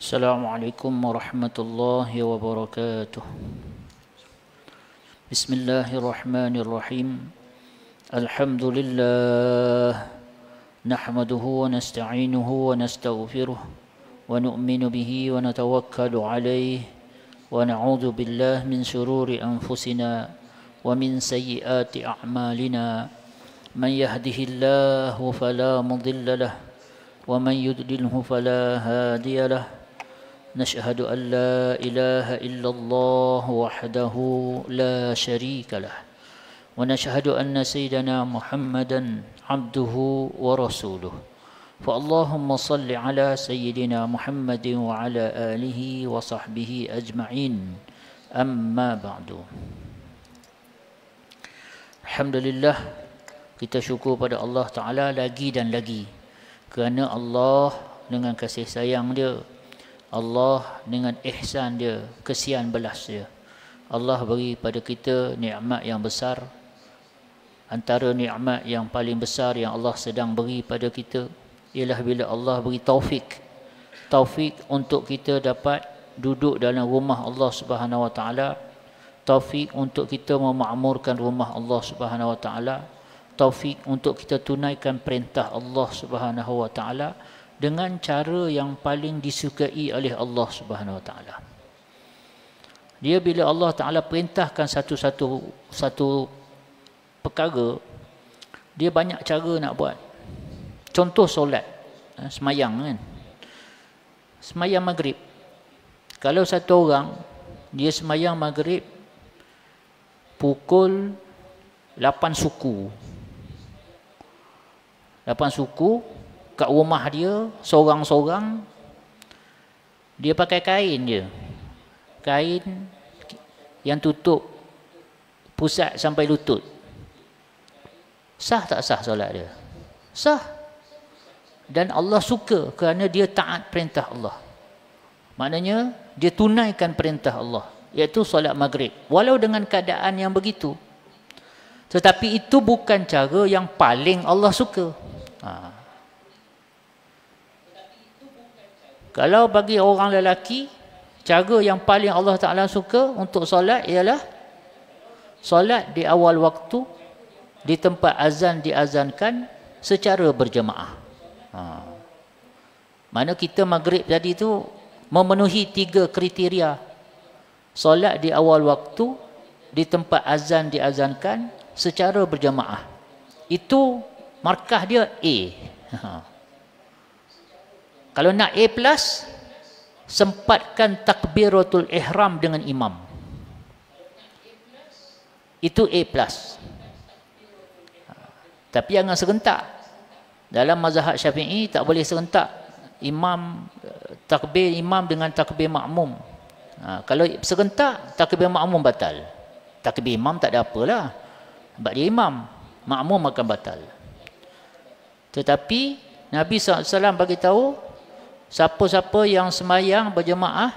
Assalamualaikum warahmatullahi wabarakatuh. Bismillahirrahmanirrahim. Alhamdulillah. Nahmaduhu wa nasta'inuhu wa nastaghfiruh wa nu'minu bihi wa natawakkalu alayhi wa na'udzu billahi min shururi anfusina wa min sayyiati a'malina. Man yahdihillahu fala mudilla lahu wa man yudlilhu fala hadiya lahu. نشهد أن لا إله إلا الله وحده لا شريك له ونشهد أن سيدنا محمدا عبده ورسوله فاللهم صل على سيدنا محمد وعلى آله وصحبه أجمعين أما بعد. Alhamdulillah, kita syukur pada Allah Ta'ala lagi dan lagi, kerana Allah dengan kasih sayang dia, Allah dengan ihsan dia, kesian belas dia, Allah beri pada kita nikmat yang besar. Antara nikmat yang paling besar yang Allah sedang beri pada kita ialah bila Allah beri taufik untuk kita dapat duduk dalam rumah Allah Subhanahu Wa Taala, taufik untuk kita memakmurkan rumah Allah Subhanahu Wa Taala, taufik untuk kita tunaikan perintah Allah Subhanahu Wa Taala dengan cara yang paling disukai oleh Allah Subhanahu Wa Taala. Dia bila Allah Taala perintahkan satu perkara, dia banyak cara nak buat. Contoh solat, semayang kan. Semayang maghrib. Kalau satu orang dia semayang maghrib pukul 8 suku. 8 suku kat rumah dia, seorang-seorang, dia pakai kain je. Kain yang tutup pusat sampai lutut. Sah tak sah solat dia? Sah. Dan Allah suka kerana dia taat perintah Allah. Maknanya, dia tunaikan perintah Allah, iaitu solat maghrib. Walau dengan keadaan yang begitu. Tetapi itu bukan cara yang paling Allah suka. Kalau bagi orang lelaki, cara yang paling Allah Ta'ala suka untuk solat ialah solat di awal waktu, di tempat azan diazankan secara berjemaah. Mana kita maghrib tadi tu memenuhi 3 kriteria. Solat di awal waktu, di tempat azan diazankan secara berjemaah. Itu markah dia A. Kalau nak A+, sempatkan takbiratul ihram dengan imam. Itu A+. Tapi jangan serentak. Dalam mazhab Syafi'i tak boleh serentak. Takbir imam dengan takbir makmum. Kalau serentak, takbir makmum batal. Takbir imam tak ada apalah. Sebab dia imam, makmum akan batal. Tetapi Nabi SAW bagi tahu, siapa-siapa yang semayang berjemaah,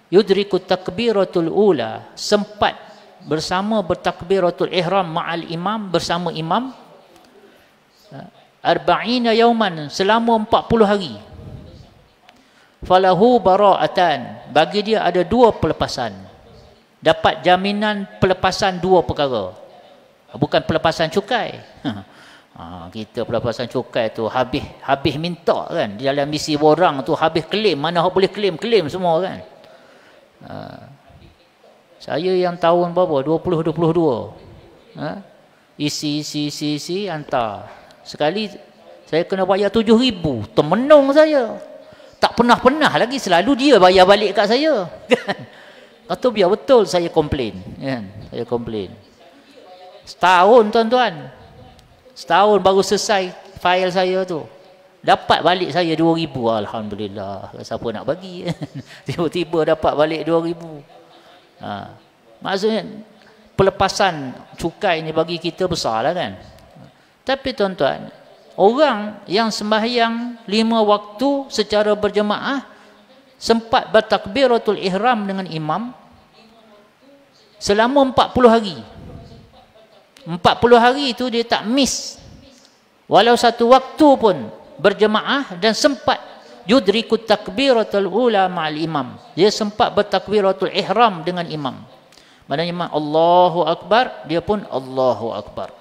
yudriku takbiratul ula, sempat bersama bertakbiratul ihram ma'al imam, bersama imam, arba'ina yauman, selama 40 hari. Falahu bara'atan, bagi dia ada 2 pelepasan. Dapat jaminan pelepasan 2 perkara. Bukan pelepasan cukai. Kita pelepasan cukai tu habis minta kan, di dalam misi borang tu habis claim, mana boleh claim semua kan. Saya yang tahun berapa, 2022, isi hantar. Sekali saya kena bayar 7,000, termenung saya. Tak pernah lagi, selalu dia bayar balik kat saya kan. Kata biar betul, saya komplain kan. Saya komplain. Setahun tuan-tuan. Setahun baru selesai fail saya tu. Dapat balik saya 2,000. Alhamdulillah. Siapa nak bagi? Tiba-tiba dapat balik 2,000. Maksudnya pelepasan cukai ni bagi kita besar lah kan. Tapi tuan-tuan, orang yang sembahyang 5 waktu secara berjemaah, sempat bertakbiratul ihram dengan imam selama 40 hari. 40 hari itu dia tak miss walau satu waktu pun berjemaah, dan sempat yudrikut takbiratul ula ma'al imam. Dia sempat bertakbiratul ihram dengan imam. Maknanya imam Allahu Akbar, dia pun Allahu Akbar.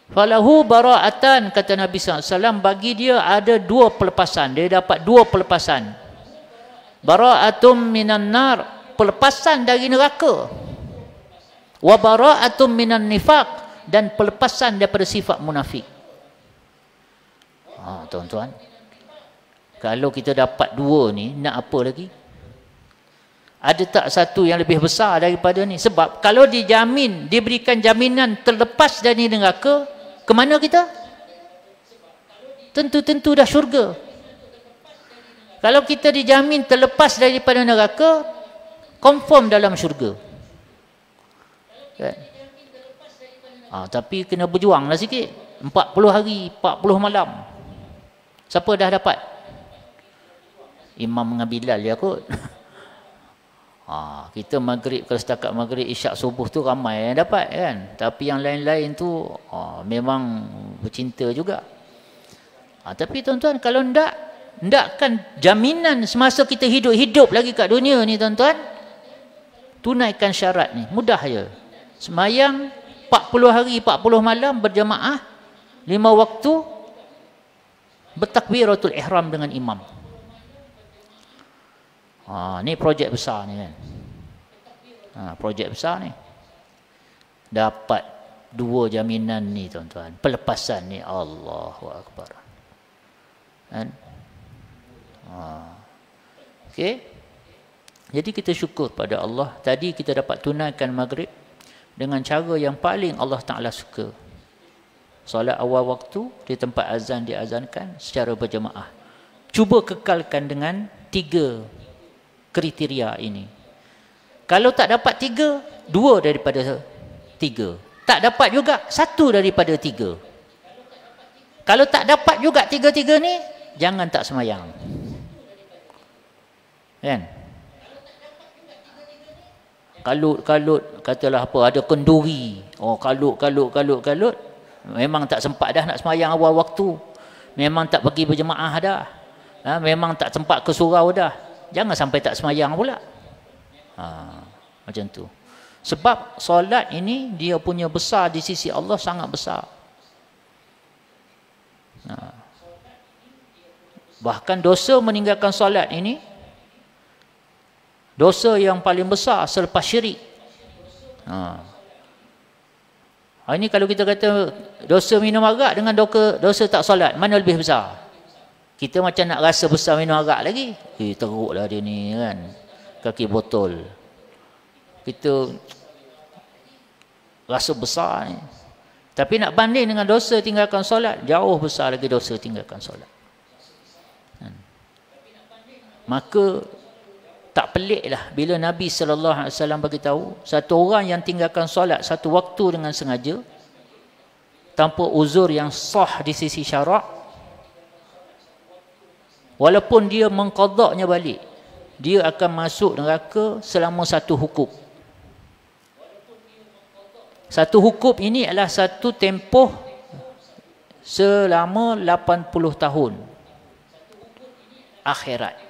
Falahu bara'atan, kata Nabi SAW, bagi dia ada dua pelepasan. Dia dapat dua pelepasan. Bara'atum minan nar, pelepasan dari neraka. Wa bara'atum minan nifaq, dan pelepasan daripada sifat munafik. Tuan-tuan, kalau kita dapat dua ni, nak apa lagi? Ada tak satu yang lebih besar daripada ni? Sebab kalau dijamin, diberikan jaminan terlepas dari neraka, ke mana kita? Tentu-tentu dah syurga. Kalau kita dijamin terlepas daripada neraka, confirm dalam syurga. Kan? Tapi kena berjuanglah sikit. 40 hari, 40 malam. Siapa dah dapat? Imam dengan Bilal ya kot. Kita maghrib, kalau setakat maghrib, isyak, subuh tu ramai yang dapat kan. Tapi yang lain-lain tu memang bercinta juga. Tapi tuan-tuan, kalau ndakkan jaminan semasa kita hidup lagi kat dunia ni tuan-tuan, tunaikan syarat ni, mudah je. Semayang 40 hari 40 malam berjamaah, 5 waktu, bertakbiratul ihram dengan imam. Ni projek besar ni kan. Projek besar ni. Dapat dua jaminan ni tuan-tuan. Pelepasan ni, Allahu Akbar. Kan? Okey. Jadi kita syukur pada Allah. Tadi kita dapat tunaikan maghrib dengan cara yang paling Allah Ta'ala suka. Solat awal waktu, di tempat azan diazankan secara berjemaah. Cuba kekalkan dengan 3 kriteria ini. Kalau tak dapat 3, 2 daripada 3. Tak dapat juga 1 daripada 3. Kalau tak dapat juga 3-3 ni, jangan tak semayang. Kan? Kalut, katalah apa, ada kenduri. Kalut. Memang tak sempat dah nak semayang awal waktu. Memang tak pergi berjemaah dah. Memang tak sempat ke surau dah. Jangan sampai tak semayang pula. Macam tu. Sebab solat ini dia punya besar di sisi Allah sangat besar. Bahkan dosa meninggalkan solat ini dosa yang paling besar selepas syirik. Ini kalau kita kata dosa minum arak dengan dosa tak solat, mana lebih besar? Kita macam nak rasa besar minum arak lagi. Teruklah dia ni kan. Kaki botol. Kita rasa besar ni. Tapi nak banding dengan dosa tinggalkan solat, jauh besar lagi dosa tinggalkan solat. Maka tak peliklah bila Nabi SAW beritahu, satu orang yang tinggalkan solat satu waktu dengan sengaja, tanpa uzur yang sah di sisi syarak, walaupun dia mengqadaknya balik, dia akan masuk neraka selama satu hukup. Satu hukup ini adalah satu tempoh selama 80 tahun akhirat.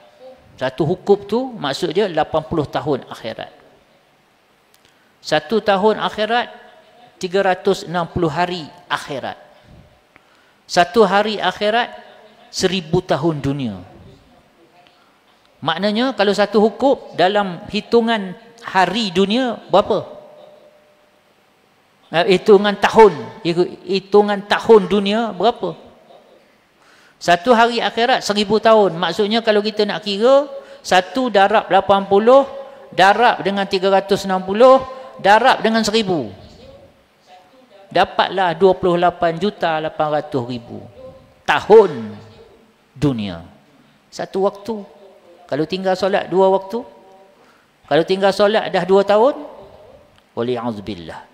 Satu hukup tu maksud dia 80 tahun akhirat. Satu tahun akhirat 360 hari akhirat. Satu hari akhirat 1000 tahun dunia. Maknanya kalau satu hukum dalam hitungan hari dunia berapa? Hitungan tahun dunia berapa? Satu hari akhirat 1000 tahun. Maksudnya kalau kita nak kira, satu darab 80, darab dengan 360, darab dengan 1000. Dapatlah 28.800.000 tahun dunia. Satu waktu. Kalau tinggal solat 2 waktu, kalau tinggal solat dah 2 tahun, wali'udzubillah.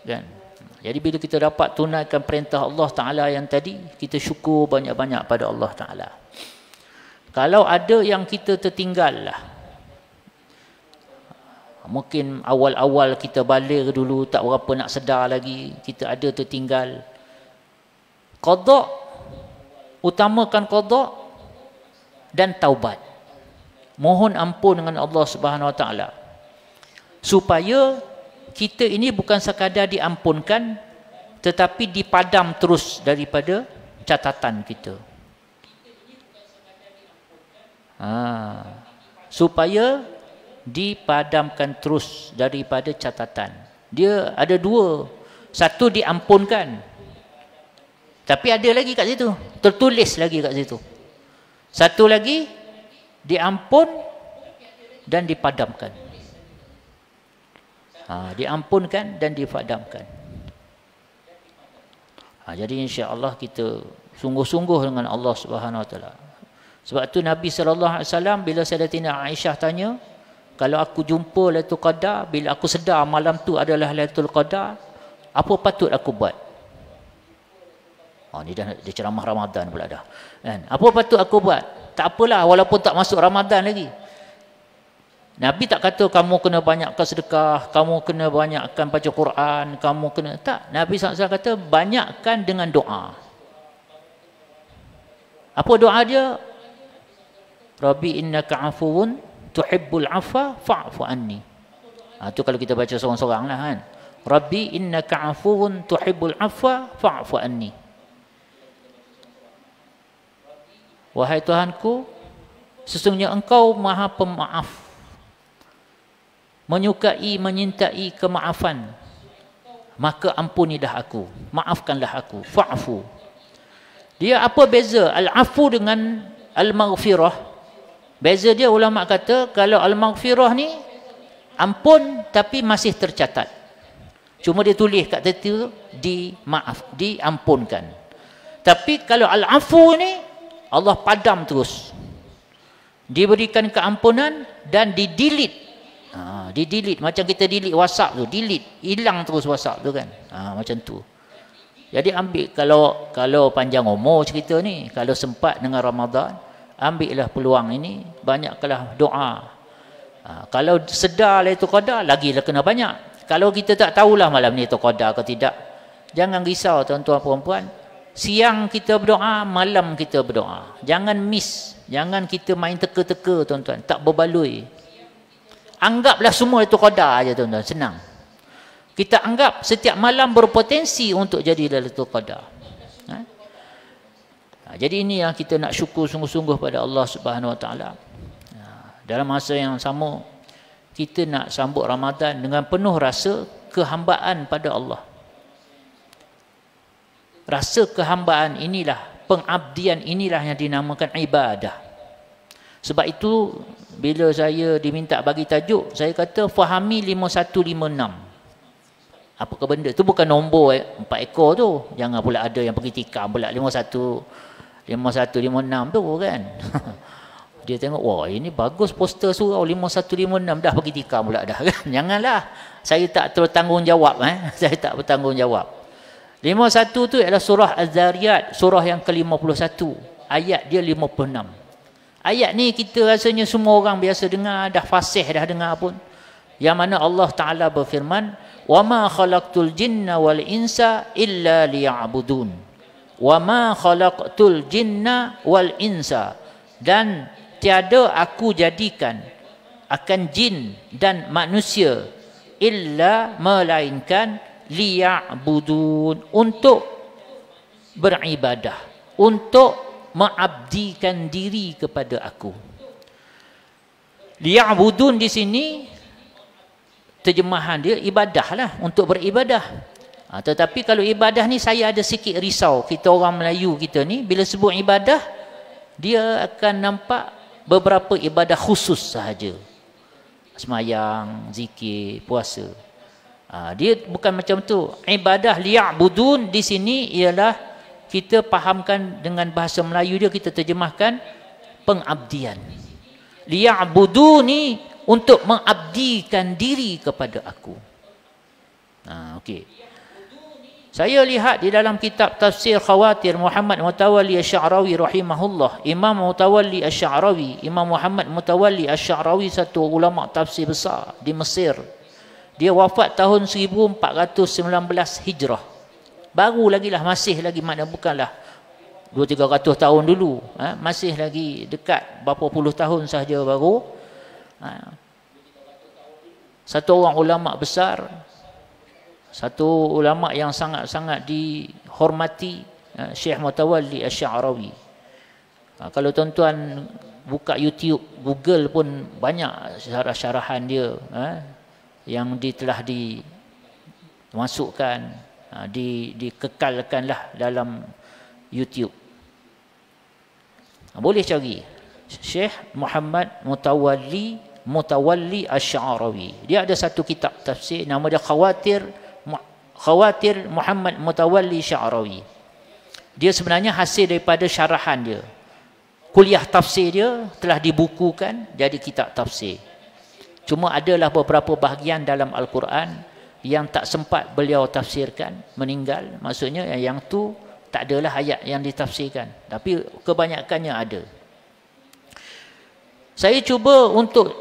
Kan? Jadi bila kita dapat tunaikan perintah Allah Ta'ala yang tadi, kita syukur banyak-banyak pada Allah Ta'ala. Kalau ada yang kita tertinggal lah, mungkin awal-awal kita balik dulu, tak berapa nak sedar lagi, kita ada tertinggal, qada utamakan qada dan taubat. Mohon ampun dengan Allah Subhanahu Wa Taala. Supaya kita ini bukan sekadar diampunkan, tetapi dipadam terus daripada catatan kita. Supaya dipadamkan terus daripada catatan. Dia ada dua. Satu diampunkan. Tapi ada lagi kat situ. Tertulis lagi kat situ. Satu lagi diampun dan dipadamkan. Diampunkan dan dipadamkan. Jadi insya-Allah kita sungguh-sungguh dengan Allah Subhanahu Wa Taala. Sebab tu Nabi sallallahu alaihi wasallam bila Sayyidatina Aisyah tanya, kalau aku jumpa Lailatul Qadar, bila aku sedar malam tu adalah Lailatul Qadar, apa patut aku buat? Ni dah dia ceramah Ramadan pula dah. Kan? Apa patut aku buat? Tak apalah walaupun tak masuk Ramadan lagi. Nabi tak kata kamu kena banyakkan sedekah, kamu kena banyakkan baca Quran, kamu kena tak. Nabi SAW kata banyakkan dengan doa. Apa doa dia? Rabbi innaka afuwun tuhibbul afwa fa'fu anni. Tu kalau kita baca seorang-seorang lah kan. Rabbi innaka afuwun tuhibbul afwa fa'fu anni. Wahai Tuhanku, sesungguhnya Engkau Maha Pemaaf, menyukai, menyintai kemaafan, maka ampunilah aku, maafkanlah aku, fa'fu. Dia apa beza al-afu dengan al-maghfirah? Beza dia ulama kata kalau al-maghfirah ni ampun tapi masih tercatat. Cuma dia tulis kat situ diampunkan. Tapi kalau al-afu ni Allah padam terus. Diberikan keampunan dan di-delete. Di-delete macam kita delete WhatsApp tu, delete, hilang terus WhatsApp tu kan. Macam tu. Jadi ambil kalau panjang umur cerita ni, kalau sempat dengan Ramadan, ambillah peluang ini, banyaklah doa. Kalau sedar Lailatul Qadar, lagilah kena banyak. Kalau kita tak tahulah malam ni Lailatul Qadar ke tidak, jangan risau tuan-tuan perempuan. Siang kita berdoa, malam kita berdoa. Jangan miss, jangan kita main teka-teka tuan-tuan, tak berbaloi. Anggaplah semua Lailatul Qadar aja tuan-tuan, senang. Kita anggap setiap malam berpotensi untuk jadi Lailatul Qadar. Jadi ini yang kita nak syukur sungguh-sungguh pada Allah Subhanahu Wa Taala. Dalam masa yang sama, kita nak sambut Ramadan dengan penuh rasa kehambaan pada Allah. Rasa kehambaan inilah, pengabdian inilah yang dinamakan ibadah. Sebab itu bila saya diminta bagi tajuk, saya kata fahami 5156. Apakah benda? Itu bukan nombor 4 ekor tu. Jangan pula ada yang pergi tikam pula 5156 tu kan. Dia tengok, wah ini bagus poster surau 5156, dah pergi tikam pula dah kan. Janganlah. Saya tak bertanggungjawab. Saya tak bertanggungjawab. 51 tu adalah surah Az-Zariyat, surah yang ke-51. Ayat dia 56. Ayat ni kita rasanya semua orang biasa dengar, dah fasih dah dengar pun. Yang mana Allah Ta'ala berfirman, وَمَا خَلَقْتُ الْجِنَّ وَالْإِنسَ إِلَّا لِيَعْبُدُونَ وَمَا خَلَقْتُ الْجِنَّ وَالْإِنسَ. Dan tiada aku jadikan akan jin dan manusia illa melainkan liya'budun, untuk beribadah, untuk mengabdikan diri kepada aku. Liya'budun di sini terjemahan dia ibadah lah, untuk beribadah. Tetapi kalau ibadah ni saya ada sikit risau. Kita orang Melayu kita ni bila sebut ibadah, dia akan nampak beberapa ibadah khusus sahaja. Semayang, zikir, puasa. Dia bukan macam tu. Ibadah liya'budun di sini ialah kita fahamkan dengan bahasa Melayu dia, kita terjemahkan pengabdian. Liya'buduni, untuk mengabdikan diri kepada aku. Okey. Saya lihat di dalam kitab tafsir Khawatir Muhammad Mutawalli Asy-Sya'rawi rahimahullah. Imam Mutawalli Asy-Sya'rawi, Imam Muhammad Mutawalli Asy-Sya'rawi, satu ulama tafsir besar di Mesir. Dia wafat tahun 1419 Hijrah. Baru lagi lah, masih lagi, makna bukanlah 200-300 tahun dulu, masih lagi dekat berapa puluh tahun sahaja baru satu orang ulama besar, satu ulama yang sangat-sangat dihormati, Syekh Mutawalli Asy-Sya'rawi. Kalau tuan-tuan buka YouTube, Google pun banyak syarah-syarahan dia yang telah dimasukkan, dikekalkanlah dalam YouTube. Boleh cari Syekh Muhammad Mutawalli Asy-Sya'rawi. Dia ada satu kitab tafsir, nama dia Khawatir Muhammad Mutawalli Sya'rawi. Dia sebenarnya hasil daripada syarahan dia. Kuliah tafsir dia telah dibukukan jadi kitab tafsir. Cuma adalah beberapa bahagian dalam Al-Quran yang tak sempat beliau tafsirkan, meninggal. Maksudnya yang tu tak adalah ayat yang ditafsirkan, tapi kebanyakannya ada. Saya cuba untuk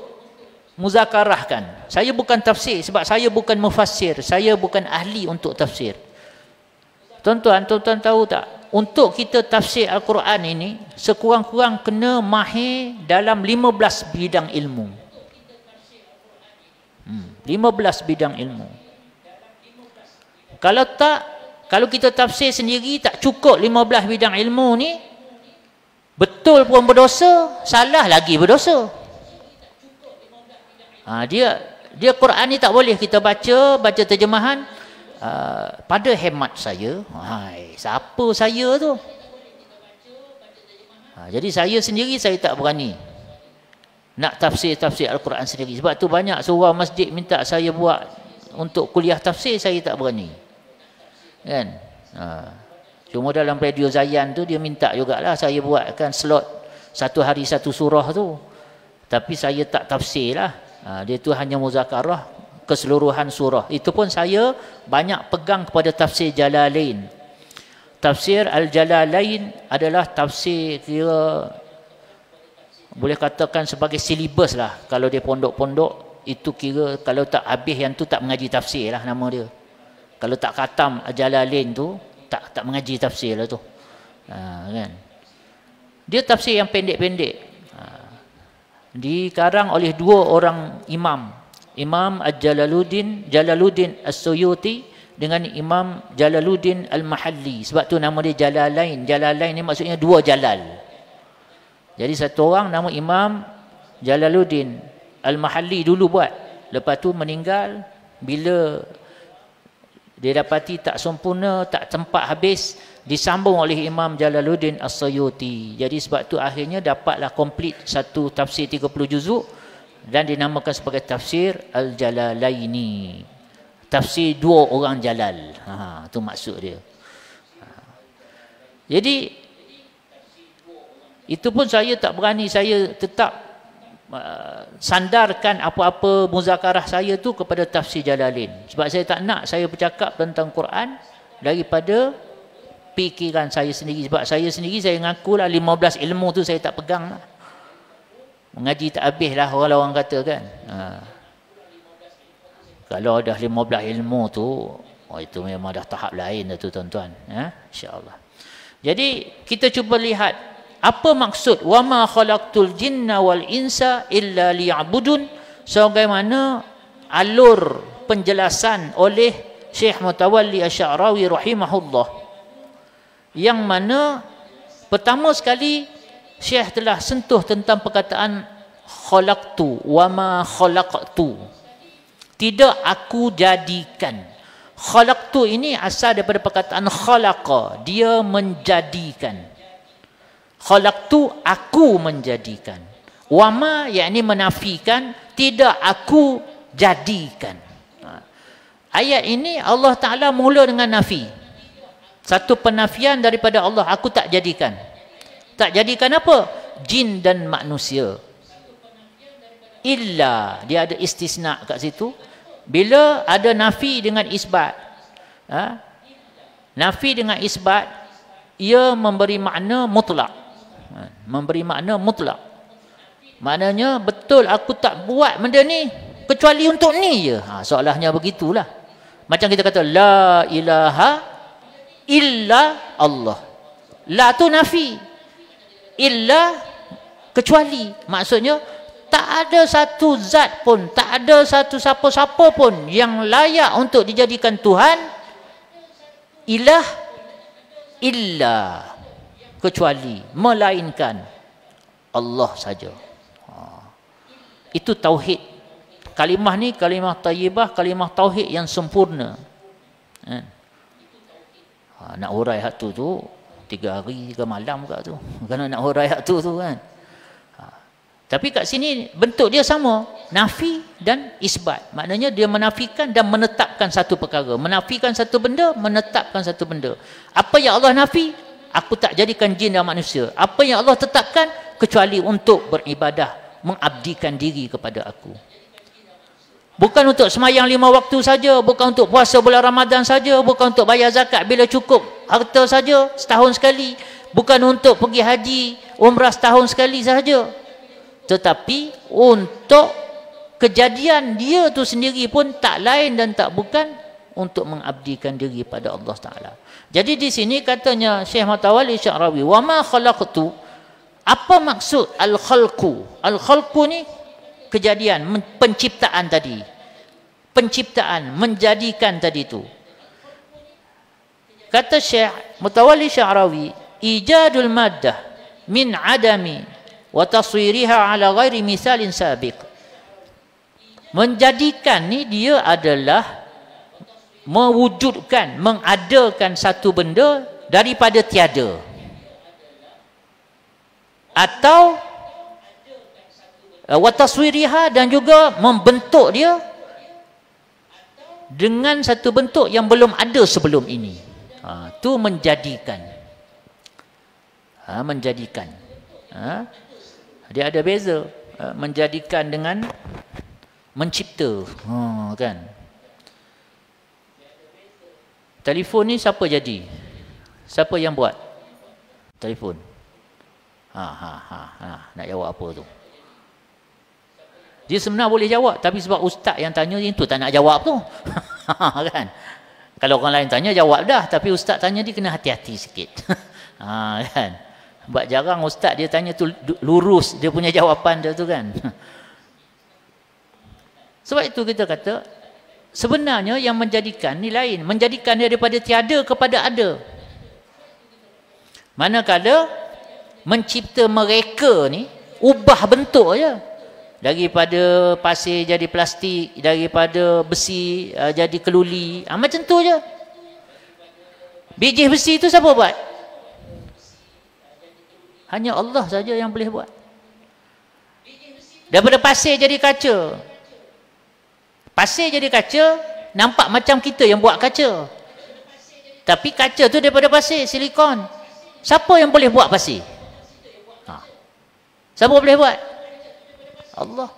muzakarahkan. Saya bukan tafsir sebab saya bukan mufassir, saya bukan ahli untuk tafsir. Tuan-tuan tahu tak? Untuk kita tafsir Al-Quran ini sekurang-kurang kena mahir dalam 15 bidang ilmu. 15 bidang ilmu. Kalau kita tafsir sendiri tak cukup 15 bidang ilmu ni, betul pun berdosa, salah lagi berdosa. Dia Quran ni tak boleh kita baca terjemahan. Pada hemat saya, siapa saya tu? Jadi saya sendiri saya tak berani nak tafsir Al-Quran sendiri. Sebab tu banyak surau masjid minta saya buat untuk kuliah tafsir, saya tak berani. Kan? Cuma dalam Radio Zayan tu dia minta jugalah saya buatkan slot satu hari satu surah tu. Tapi saya tak tafsir lah. Dia tu hanya muzakarah keseluruhan surah. Itu pun saya banyak pegang kepada tafsir Jalalain. Tafsir Al-Jalalain adalah tafsir kira boleh katakan sebagai silibus lah. Kalau dia pondok-pondok, itu kira kalau tak habis yang tu tak mengaji tafsir lah nama dia. Kalau tak khatam Jalalain tu, tak mengaji tafsir lah tu. Kan? Dia tafsir yang pendek-pendek. Dikarang oleh dua orang imam. Imam Jalaluddin As-Suyuti dengan Imam Jalaluddin Al-Mahalli. Sebab tu nama dia Jalalain. Jalalain ni maksudnya dua jalal. Jadi satu orang nama Imam Jalaluddin Al-Mahalli dulu buat. Lepas tu meninggal. Bila dia dapati tak sempurna, tak sempat habis, disambung oleh Imam Jalaluddin As-Suyuti. Jadi sebab tu akhirnya dapatlah komplit satu tafsir 30 juzuk dan dinamakan sebagai tafsir Al-Jalalaini. Tafsir dua orang jalal. Tu maksud dia. Jadi itu pun saya tak berani, saya tetap sandarkan apa-apa muzakarah saya tu kepada tafsir Jalalain. Sebab saya tak nak saya bercakap tentang Quran daripada fikiran saya sendiri. Sebab saya sendiri saya ngakulah 15 ilmu tu saya tak pegang lah. Mengaji tak habis lah orang-orang kata kan. Kalau dah 15 ilmu tu, itu memang dah tahap lain dah tu tuan-tuan. InsyaAllah. Jadi kita cuba lihat apa maksud wama khalaqtul jinna wal insa illa liya'budun, sebagaimana alur penjelasan oleh Syekh Mutawalli Asy-Sya'rawi rahimahullah, yang mana pertama sekali Syekh telah sentuh tentang perkataan khalaqtu wama khalaqtu, tidak aku jadikan. Khalaqtu ini asal daripada perkataan khalaqa, dia menjadikan. Khalaqtu, aku menjadikan. Wama yakni menafikan, tidak aku jadikan. Ayat ini Allah Ta'ala mula dengan nafi. Satu penafian daripada Allah, aku tak jadikan. Tak jadikan apa? Jin dan manusia. Illa, dia ada istisna kat situ. Bila ada nafi dengan isbat. Nafi dengan isbat, ia memberi makna mutlak. Memberi makna mutlak. Maknanya betul aku tak buat benda ni kecuali untuk ni je. Seolahnya begitulah. Macam kita kata la ilaha illa Allah. La tu nafi. Illa, kecuali. Maksudnya, tak ada satu zat pun, tak ada satu siapa-siapa pun yang layak untuk dijadikan Tuhan, ilah, illa, kecuali, melainkan Allah saja. Itu tauhid. Kalimah ni kalimah tayyibah, kalimah tauhid yang sempurna. Nak hurai hak tu 3 hari 3 malam kat tu. Kerana nak hurai hak tu kan. Tapi kat sini bentuk dia sama, nafi dan isbat. Maknanya dia menafikan dan menetapkan satu perkara. Menafikan satu benda, menetapkan satu benda. Apa yang Allah nafi, aku tak jadikan jin dan manusia. Apa yang Allah tetapkan, kecuali untuk beribadah, mengabdikan diri kepada aku. Bukan untuk semayang 5 waktu saja, bukan untuk puasa bulan Ramadan saja, bukan untuk bayar zakat bila cukup harta saja setahun sekali, bukan untuk pergi haji, umrah setahun sekali saja. Tetapi untuk kejadian dia tu sendiri pun tak lain dan tak bukan untuk mengabdikan diri pada Allah Ta'ala. Jadi di sini katanya Syekh Mutawalli Sya'rawi, wa ma khalaqtu, apa maksud al-khalqu? Al-khalqu ni kejadian, penciptaan tadi. Penciptaan, menjadikan tadi tu. Kata Syekh Mutawalli Sya'rawi, ijadul maddah min adami wa taswiriha ala ghairi misalin sabiq. Menjadikan ni dia adalah mewujudkan, mengadakan satu benda daripada tiada. Atau wa taswiriha, dan juga membentuk dia dengan satu bentuk yang belum ada sebelum ini. Tu menjadikan. Menjadikan. Dia ada beza, menjadikan dengan mencipta. Kan? Telefon ni siapa jadi? Siapa yang buat telefon? Nak jawab apa tu? Dia sebenarnya boleh jawab, tapi sebab ustaz yang tanya itu tak nak jawab tu. Kan? Kalau orang lain tanya jawab dah, tapi ustaz tanya dia kena hati-hati sikit. Kan? Sebab jarang ustaz dia tanya tu lurus dia punya jawapan dia tu kan. Sebab itu kita kata sebenarnya yang menjadikan ni lain, menjadikan dia daripada tiada kepada ada. Manakala mencipta mereka ni ubah bentuk aja. Daripada pasir jadi plastik, daripada besi jadi keluli. Macam tu je. Biji besi tu siapa buat? Hanya Allah saja yang boleh buat. Daripada pasir jadi kaca. Pasir jadi kaca, nampak macam kita yang buat kaca. Tapi kaca tu daripada pasir, silikon. Siapa yang boleh buat pasir? Siapa boleh buat? Allah.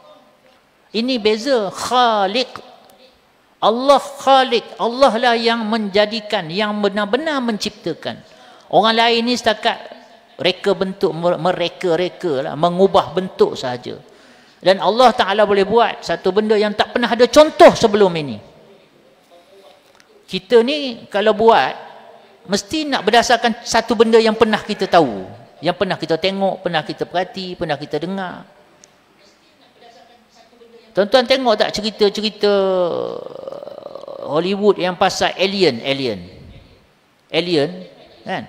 Ini beza Khaliq. Allah Khaliq. Allah lah yang menjadikan, yang benar-benar menciptakan. Orang lain ni setakat reka bentuk, mereka-reka lah, mengubah bentuk sahaja. Dan Allah Ta'ala boleh buat satu benda yang tak pernah ada contoh sebelum ini. Kita ni kalau buat, mesti nak berdasarkan satu benda yang pernah kita tahu, yang pernah kita tengok, pernah kita perhati, pernah kita dengar. Tuan-tuan tengok tak cerita-cerita Hollywood yang pasal alien kan?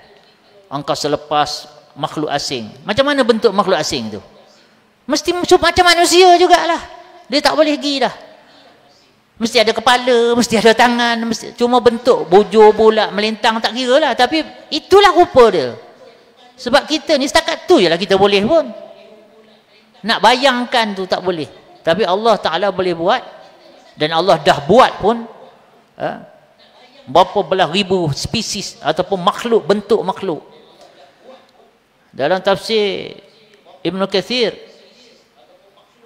Angkasa lepas, makhluk asing. Macam mana bentuk makhluk asing tu? Mesti macam manusia jugalah. Dia tak boleh pergi dah. Mesti ada kepala, mesti ada tangan, cuma bentuk bujur, bulat, melintang tak kira lah. Tapi itulah rupa dia. Sebab kita ni setakat tu je lah kita boleh pun. Nak bayangkan tu tak boleh. Tapi Allah Ta'ala boleh buat. Dan Allah dah buat pun berapa belah ribu spesies ataupun makhluk, bentuk makhluk. Dalam tafsir Ibn Kathir,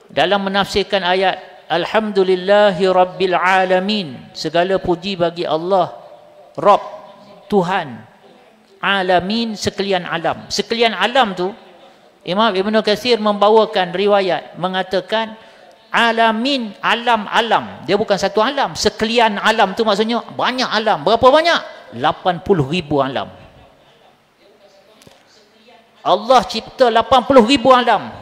dalam menafsirkan ayat Alhamdulillahi Rabbil Alamin, segala puji bagi Allah Rabb, Tuhan, Alamin, sekalian alam. Sekalian alam tu Imam Ibn Kathir membawakan riwayat mengatakan alamin, alam-alam. Dia bukan satu alam. Sekalian alam tu maksudnya banyak alam. Berapa banyak? 80,000 alam. Allah cipta 80,000 alam.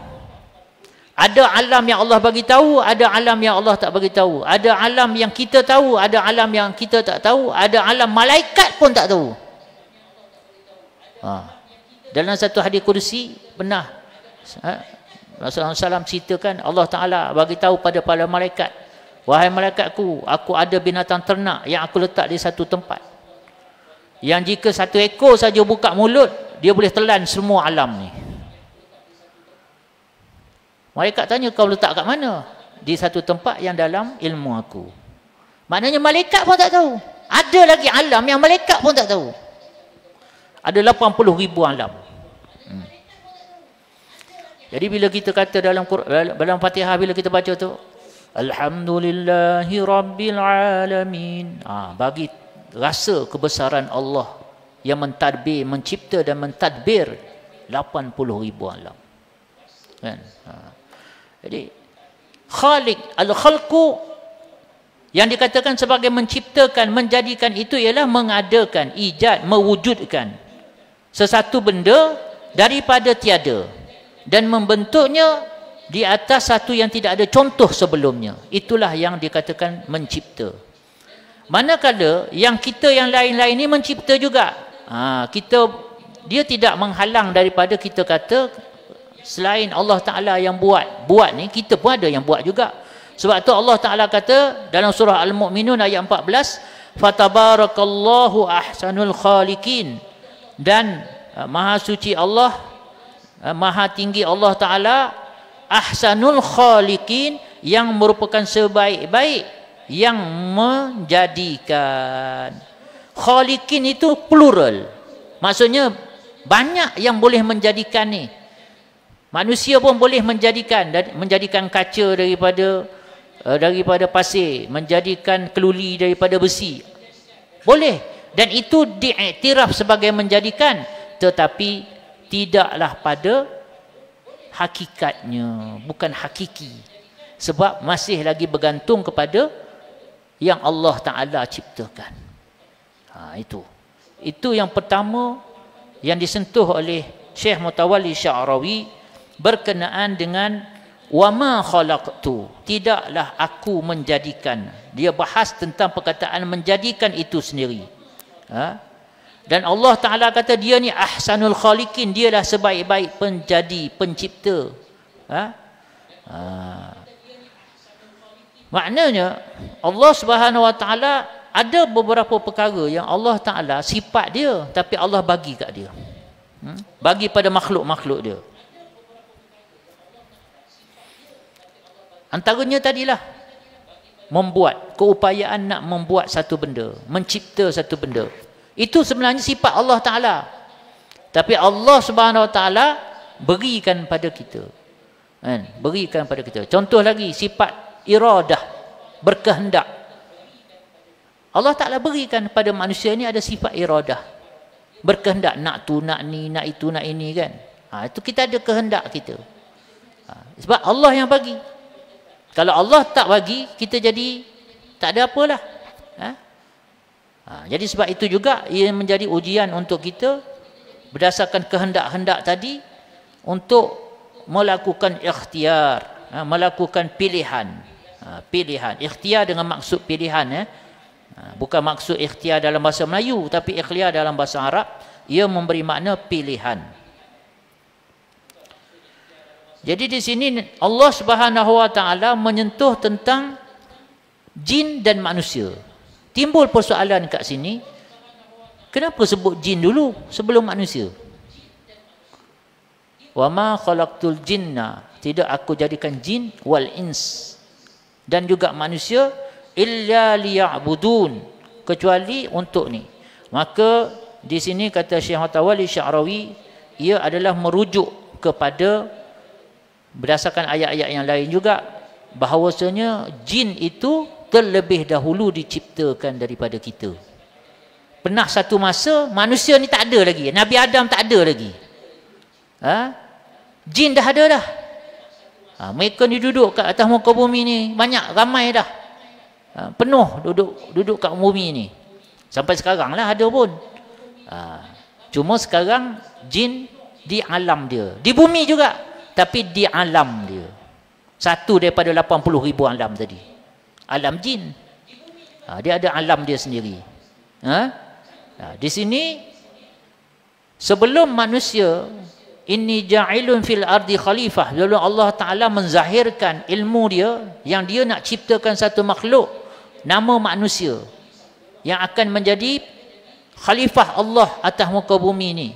Ada alam yang Allah bagi tahu, ada alam yang Allah tak bagi tahu. Ada alam yang kita tahu, ada alam yang kita tak tahu, ada alam malaikat pun tak tahu. Dalam satu hadis kursi pernah Rasulullah SAW ceritakan Allah Ta'ala bagi tahu pada para malaikat, wahai malaikatku, aku ada binatang ternak yang aku letak di satu tempat, yang jika satu ekor saja buka mulut, dia boleh telan semua alam ni. Malaikat tanya, kau letak kat mana? Di satu tempat yang dalam ilmu aku. Maknanya malaikat pun tak tahu. Ada lagi alam yang malaikat pun tak tahu. Ada 80,000 alam. Jadi bila kita kata dalam Fatihah, bila kita baca tu Alhamdulillahi Rabbil Alamin, bagi rasa kebesaran Allah yang mentadbir, mencipta dan mentadbir 80,000 alam. Kan? Jadi Khaliq, al-khalqu yang dikatakan sebagai menciptakan, menjadikan, itu ialah mengadakan, ijad, mewujudkan sesuatu benda daripada tiada dan membentuknya di atas satu yang tidak ada contoh sebelumnya. Itulah yang dikatakan mencipta. Manakala yang kita yang lain-lain ini mencipta juga. Dia tidak menghalang daripada kita kata selain Allah Ta'ala yang buat ni, kita pun ada yang buat juga. Sebab tu Allah Ta'ala kata dalam surah Al-Mu'minun ayat 14, fatabarakallahu ahsanul khaliqin, dan maha suci Allah, maha tinggi Allah Ta'ala, ahsanul khaliqin, yang merupakan sebaik-baik yang menjadikan. Khaliqin itu plural, maksudnya banyak yang boleh menjadikan ni. Manusia pun boleh menjadikan kaca daripada pasir, menjadikan keluli daripada besi. Boleh. Dan itu diiktiraf sebagai menjadikan, tetapi tidaklah pada hakikatnya, bukan hakiki. Sebab masih lagi bergantung kepada yang Allah Ta'ala ciptakan. Itu yang pertama yang disentuh oleh Syekh Mutawalli Sya'rawi berkenaan dengan wama khalaqtu, tidaklah aku menjadikan. Dia bahas tentang perkataan menjadikan itu sendiri. Dan Allah Ta'ala kata dia ni ahsanul khaliqin, dialah sebaik-baik penjadi, pencipta. Maknanya Allah Subhanahu Wa Ta'ala ada beberapa perkara yang Allah Ta'ala sifat dia, tapi Allah bagi kat dia, bagi pada makhluk-makhluk dia. Antaranya tadilah membuat, keupayaan nak membuat satu benda, mencipta satu benda. Itu sebenarnya sifat Allah Ta'ala. Tapi Allah Subhanahu Wa Ta'ala berikan pada kita. Berikan pada kita. Contoh lagi, sifat iradah, berkehendak. Allah Ta'ala berikan pada manusia ni ada sifat iradah, berkehendak, nak tu, nak ni, nak itu, nak ini kan. Itu kita ada kehendak kita. Sebab Allah yang bagi. Kalau Allah tak bagi, kita jadi tak ada apalah. Jadi sebab itu juga ia menjadi ujian untuk kita berdasarkan kehendak-hendak tadi untuk melakukan ikhtiar, melakukan pilihan. Pilihan, ikhtiar dengan maksud pilihan, bukan maksud ikhtiar dalam bahasa Melayu, tapi ikhtiar dalam bahasa Arab, ia memberi makna pilihan. Jadi di sini Allah Subhanahu Wa Ta'ala menyentuh tentang jin dan manusia. Timbul persoalan kat sini, kenapa sebut jin dulu sebelum manusia? Wa ma khalaqtul jinna, tidak aku jadikan jin wal ins, dan juga manusia, illa liya'budun, kecuali untuk ni. Maka di sini kata Syekh Mutawalli Sya'rawi, ia adalah merujuk kepada berdasarkan ayat-ayat yang lain juga, bahawasanya jin itu terlebih dahulu diciptakan daripada kita. Pernah satu masa manusia ni tak ada lagi, Nabi Adam tak ada lagi, jin dah ada dah. Mereka ni duduk kat atas muka bumi ni banyak, ramai dah, penuh duduk kat bumi ni. Sampai sekarang lah ada pun. Cuma sekarang jin di alam dia. Di bumi juga, tapi di alam dia. Satu daripada 80,000 alam tadi. Alam jin. Dia ada alam dia sendiri. Di sini, sebelum manusia, inni ja'ilun fil ardi khalifah, lalu Allah Ta'ala menzahirkan ilmu dia, yang dia nak ciptakan satu makhluk, nama manusia, yang akan menjadi khalifah Allah atas muka bumi ni.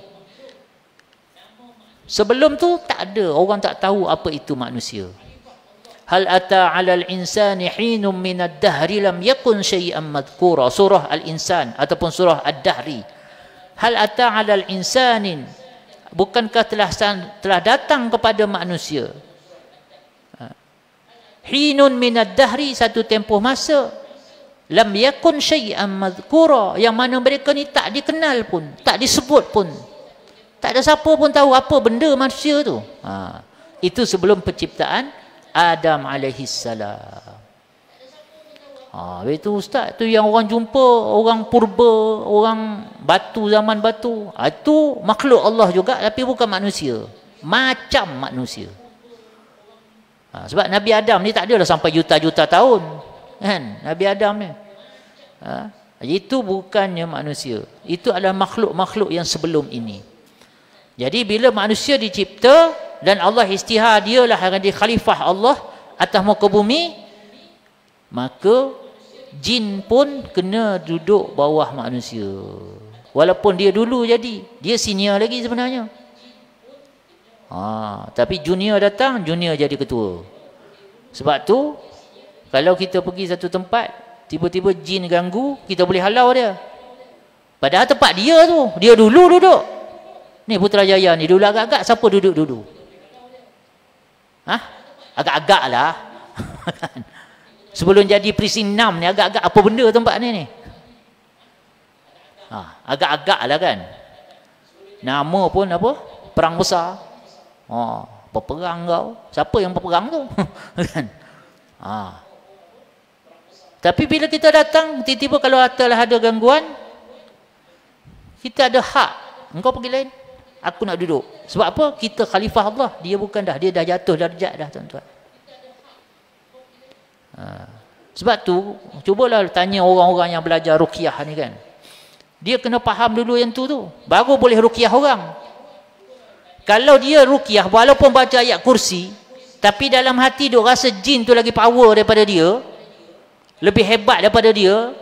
Sebelum tu tak ada, orang tak tahu apa itu manusia. Hal ata 'alal insani hinum minad dahri lam yakun syai'an madhkura. Surah Al-Insan ataupun surah Ad-Dahri. Hal ata 'alal insanin, bukankah telah datang kepada manusia hinun minad dahri, satu tempoh masa, lam yakun syai'an madhkura, yang mana mereka ni tak dikenal pun, tak disebut pun, tak ada siapa pun tahu apa benda manusia tu. Itu sebelum penciptaan Adam alaihissalam. Itu ustaz tu yang orang jumpa, orang purba, orang batu, zaman batu. Itu makhluk Allah juga, tapi bukan manusia, macam manusia. Sebab Nabi Adam ni tak adalah sampai juta-juta tahun, kan? Nabi Adam ni itu bukannya manusia, itu adalah makhluk-makhluk yang sebelum ini. Jadi bila manusia dicipta dan Allah istihar dialah akan jadi khalifah Allah atas muka bumi, maka jin pun kena duduk bawah manusia. Walaupun dia dulu jadi, dia senior lagi sebenarnya. Tapi junior datang, junior jadi ketua. Sebab tu kalau kita pergi satu tempat, tiba-tiba jin ganggu, kita boleh halau dia. Padahal tempat dia tu, dia dulu duduk. Ni Putrajaya ni dulu agak-agak siapa duduk dulu? Agak-agak lah. Sebelum jadi Precinct 6 ni, agak-agak apa benda tempat ni? Agak-agak lah kan. Nama pun apa? Perang besar. Peperang kau. Siapa yang peperang tu? Kan? Tapi bila kita datang, tiba-tiba kalau telah ada gangguan, kita ada hak. Engkau pergi lain, aku nak duduk. Sebab apa? Kita khalifah Allah. Dia bukan dah. Dia dah jatuh darjat dah, tuan-tuan. Sebab tu, cubalah tanya orang-orang yang belajar ruqyah ni kan. Dia kena faham dulu yang tu. Baru boleh ruqyah orang. Kalau dia ruqyah, walaupun baca ayat kursi, tapi dalam hati dia rasa jin tu lagi power daripada dia, lebih hebat daripada dia,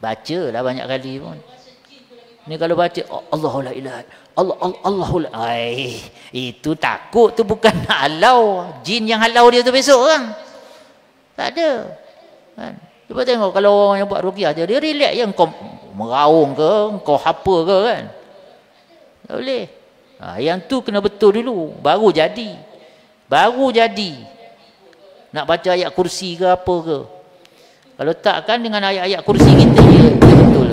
bacalah banyak kali pun. Ni kalau baca Allahu la ilaha Allahu la, itu takut tu bukan nak halau. Jin yang halau dia tu besok kan. Tak ada. Kan? Cuba tengok kalau orang yang buat ruqyah dia relax je, kau meraung ke, kau apa ke kan. Tak boleh. Yang tu kena betul dulu, baru jadi. Baru jadi. Nak baca ayat kursi ke apa ke. Kalau tak kan dengan ayat-ayat kursi kita je betul.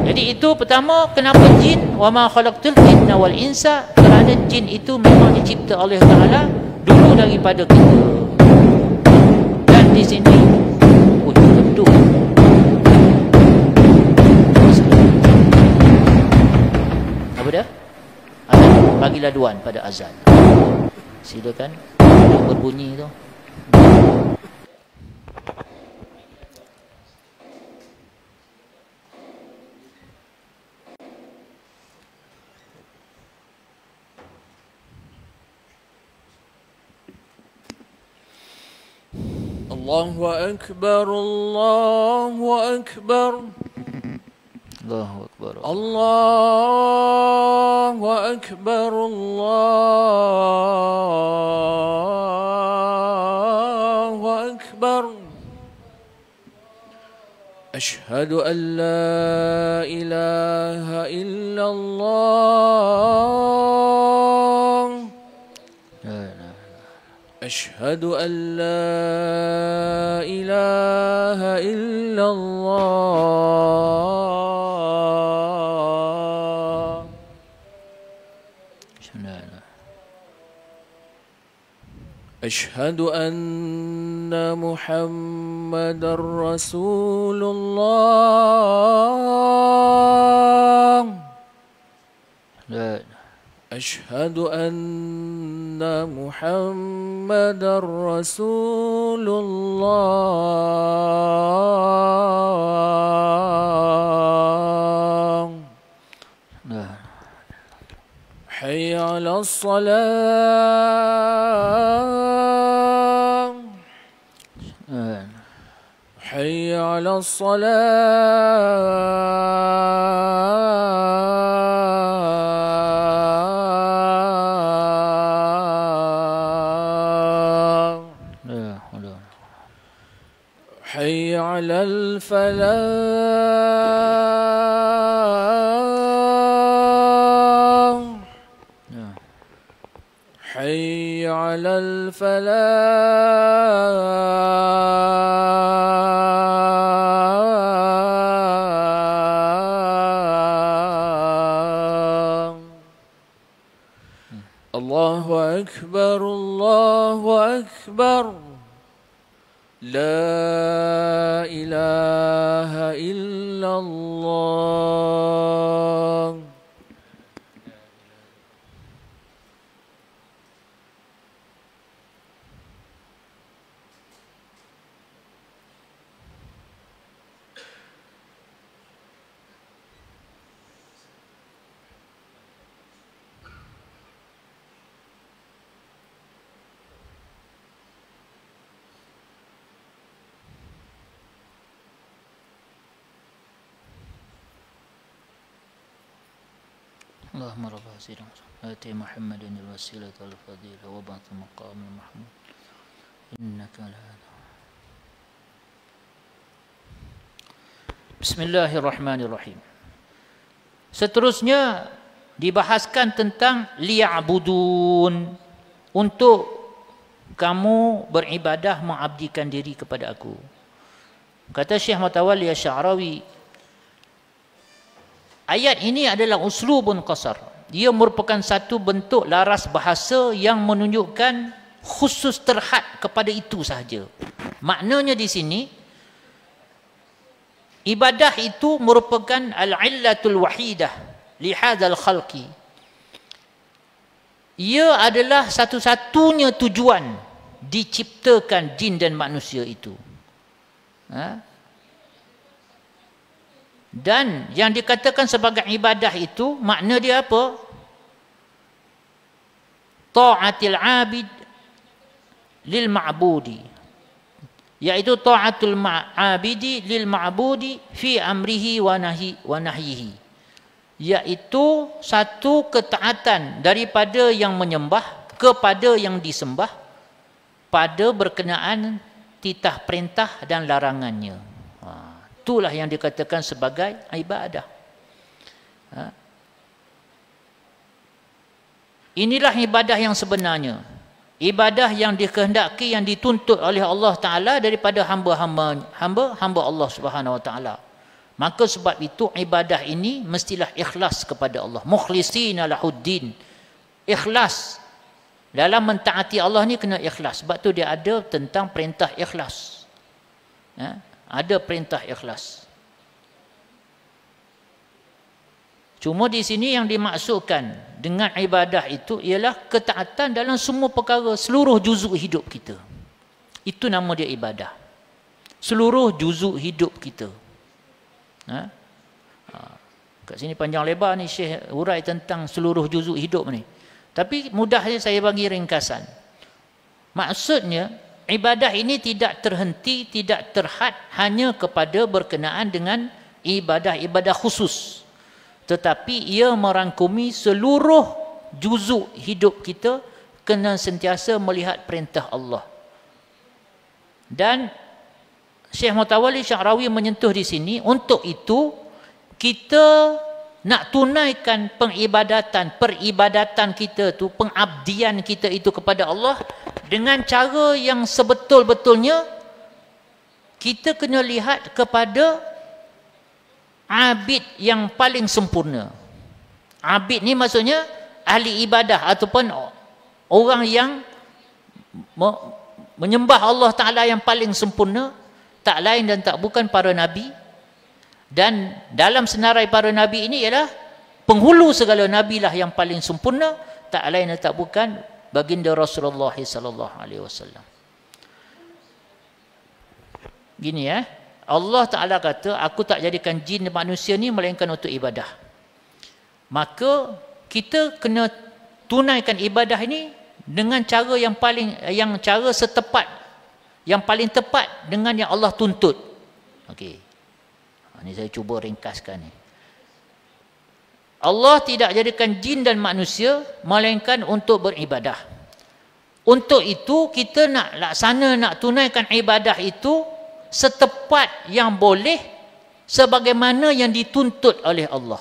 Jadi itu pertama, kenapa jin? Wa ma khalaqtul jinna wal insa, kerana jin itu memang dicipta oleh Taala dulu daripada kita. Dan di sini betul. Apa dah? Azan, bagi laduan pada azan. Silakan berbunyi tu. Allahu Akbar, Allahu Akbar. Allahu Akbar. Allahu Akbar, Allahu Akbar. Ashhadu an la ilaha illallah. أشهد أن لا إله إلا الله. أشهد أن محمد رسول الله. أشهد أن محمدا رسول الله حي على الصلاة حي على الصلاة حي على الفلاح حي على الفلاح الله أكبر الله أكبر لا إله إلا الله اللهم رب هذه آتي محمد الوسيلة والفضيلة وبعث مقام محمود إنك لا. Bismillahirrahmanirrahim. Seterusnya dibahaskan tentang liya'budun, untuk kamu beribadah mengabdikan diri kepada aku. Kata Syekh Mutawalli Asy-Sya'rawi, ayat ini adalah uslubun qasar. Dia merupakan satu bentuk laras bahasa yang menunjukkan khusus terhad kepada itu sahaja. Maknanya di sini, ibadah itu merupakan al-illatul wahidah li hadzal khalqi. Ia adalah satu-satunya tujuan diciptakan jin dan manusia itu. Dan yang dikatakan sebagai ibadah itu, makna dia apa? Ta'atil abid lil ma'budi, iaitu ta'atul abidi lil ma'budi fi amrihi wa nahyihi, iaitu satu ketaatan daripada yang menyembah kepada yang disembah pada berkenaan titah perintah dan larangannya. Itulah yang dikatakan sebagai ibadah. Inilah ibadah yang sebenarnya. Ibadah yang dikehendaki, yang dituntut oleh Allah Ta'ala daripada hamba Allah Subhanahu Wa Ta'ala. Maka sebab itu ibadah ini mestilah ikhlas kepada Allah. Mukhlisina lahuddin. Ikhlas. Dalam mentaati Allah ni kena ikhlas. Sebab tu dia ada tentang perintah ikhlas. Ada perintah ikhlas. Cuma di sini yang dimaksudkan dengan ibadah itu ialah ketaatan dalam semua perkara, seluruh juzuk hidup kita. Itu nama dia ibadah. Seluruh juzuk hidup kita. Kat sini panjang lebar ni Syekh urai tentang seluruh juzuk hidup ni. Tapi mudahnya saya bagi ringkasan. Maksudnya, ibadah ini tidak terhenti, tidak terhad hanya kepada berkenaan dengan ibadah-ibadah khusus. Tetapi ia merangkumi seluruh juzuk hidup kita, kena sentiasa melihat perintah Allah. Dan Syekh Mutawalli Asy-Sya'rawi menyentuh di sini, untuk itu kita nak tunaikan peribadatan kita tu, pengabdian kita itu kepada Allah dengan cara yang sebetul-betulnya. Kita kena lihat kepada abid yang paling sempurna. Abid ni maksudnya ahli ibadah ataupun orang yang menyembah Allah Ta'ala yang paling sempurna, tak lain dan tak bukan para nabi. Dan dalam senarai para nabi ini ialah penghulu segala nabi lah yang paling sempurna, tak lain dan tak bukan baginda Rasulullah sallallahu alaihi wasallam. Gini Allah Ta'ala kata, aku tak jadikan jin dan manusia ni melainkan untuk ibadah. Maka kita kena tunaikan ibadah ini dengan cara yang cara setepat, yang paling tepat dengan yang Allah tuntut. Okey. Ini saya cuba ringkaskan ni. Allah tidak jadikan jin dan manusia melainkan untuk beribadah. Untuk itu kita nak laksana, nak tunaikan ibadah itu setepat yang boleh sebagaimana yang dituntut oleh Allah.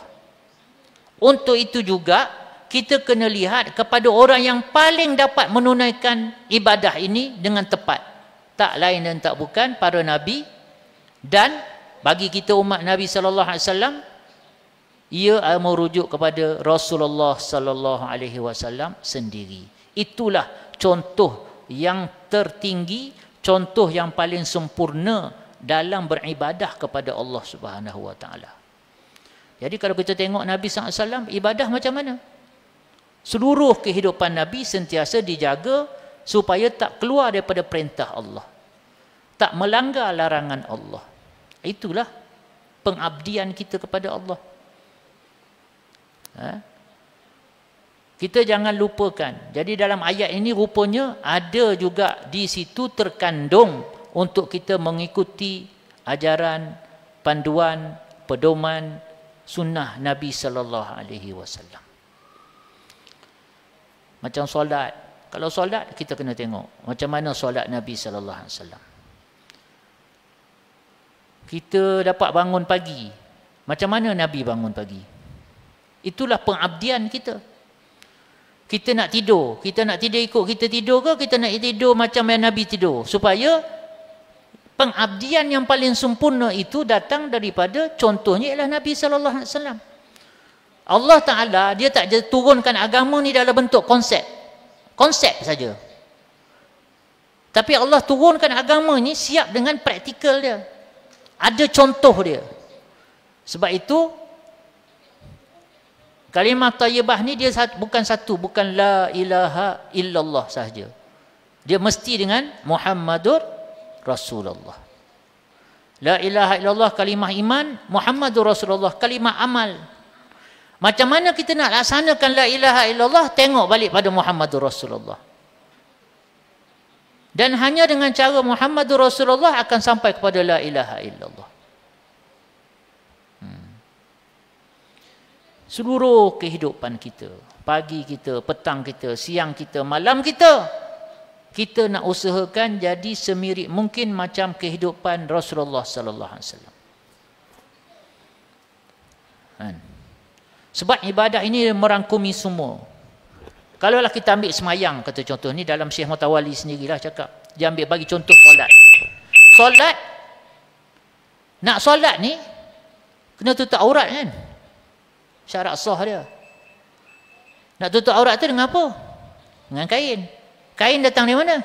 Untuk itu juga kita kena lihat kepada orang yang paling dapat menunaikan ibadah ini dengan tepat. Tak lain dan tak bukan para nabi, dan bagi kita umat Nabi sallallahu alaihi wasallam, ia merujuk kepada Rasulullah sallallahu alaihi wasallam sendiri. Itulah contoh yang tertinggi, contoh yang paling sempurna dalam beribadah kepada Allah Subhanahu wa taala. Jadi kalau kita tengok Nabi sallallahu alaihi wasallam ibadah macam mana? Seluruh kehidupan Nabi sentiasa dijaga supaya tak keluar daripada perintah Allah, tak melanggar larangan Allah. Itulah pengabdian kita kepada Allah. Kita jangan lupakan. Jadi dalam ayat ini rupanya ada juga di situ terkandung untuk kita mengikuti ajaran, panduan, pedoman sunnah Nabi sallallahu alaihi wasallam. Macam solat. Kalau solat kita kena tengok macam mana solat Nabi sallallahu alaihi wasallam. Kita dapat bangun pagi. Macam mana Nabi bangun pagi? Itulah pengabdian kita. Kita nak tidur ikut kita tidur ke kita nak tidur macam yang Nabi tidur? Supaya pengabdian yang paling sempurna itu datang daripada contohnya ialah Nabi sallallahu alaihi wasallam. Allah Taala dia tak turunkan agama ni dalam bentuk konsep saja. Tapi Allah turunkan agama ni siap dengan praktikal dia. Ada contoh dia. Sebab itu kalimah thayyibah ni dia bukan la ilaha illallah sahaja. Dia mesti dengan Muhammadur Rasulullah. La ilaha illallah kalimah iman, Muhammadur Rasulullah kalimah amal. Macam mana kita nak laksanakan la ilaha illallah? Tengok balik pada Muhammadur Rasulullah. Dan hanya dengan cara Muhammadur Rasulullah akan sampai kepada la ilaha illallah. Seluruh kehidupan kita, pagi kita, petang kita, siang kita, malam kita, kita nak usahakan jadi semirip mungkin macam kehidupan Rasulullah sallallahu alaihi wasallam. Sebab ibadah ini merangkumi semua. Kalaulah kita ambil semayang, kata contoh ni dalam Syekh Mutawali sendirilah cakap. Dia ambil bagi contoh solat. Solat, nak solat ni kena tutup aurat kan? Syarat sah dia. Nak tutup aurat tu dengan apa? Dengan kain. Kain datang dari mana?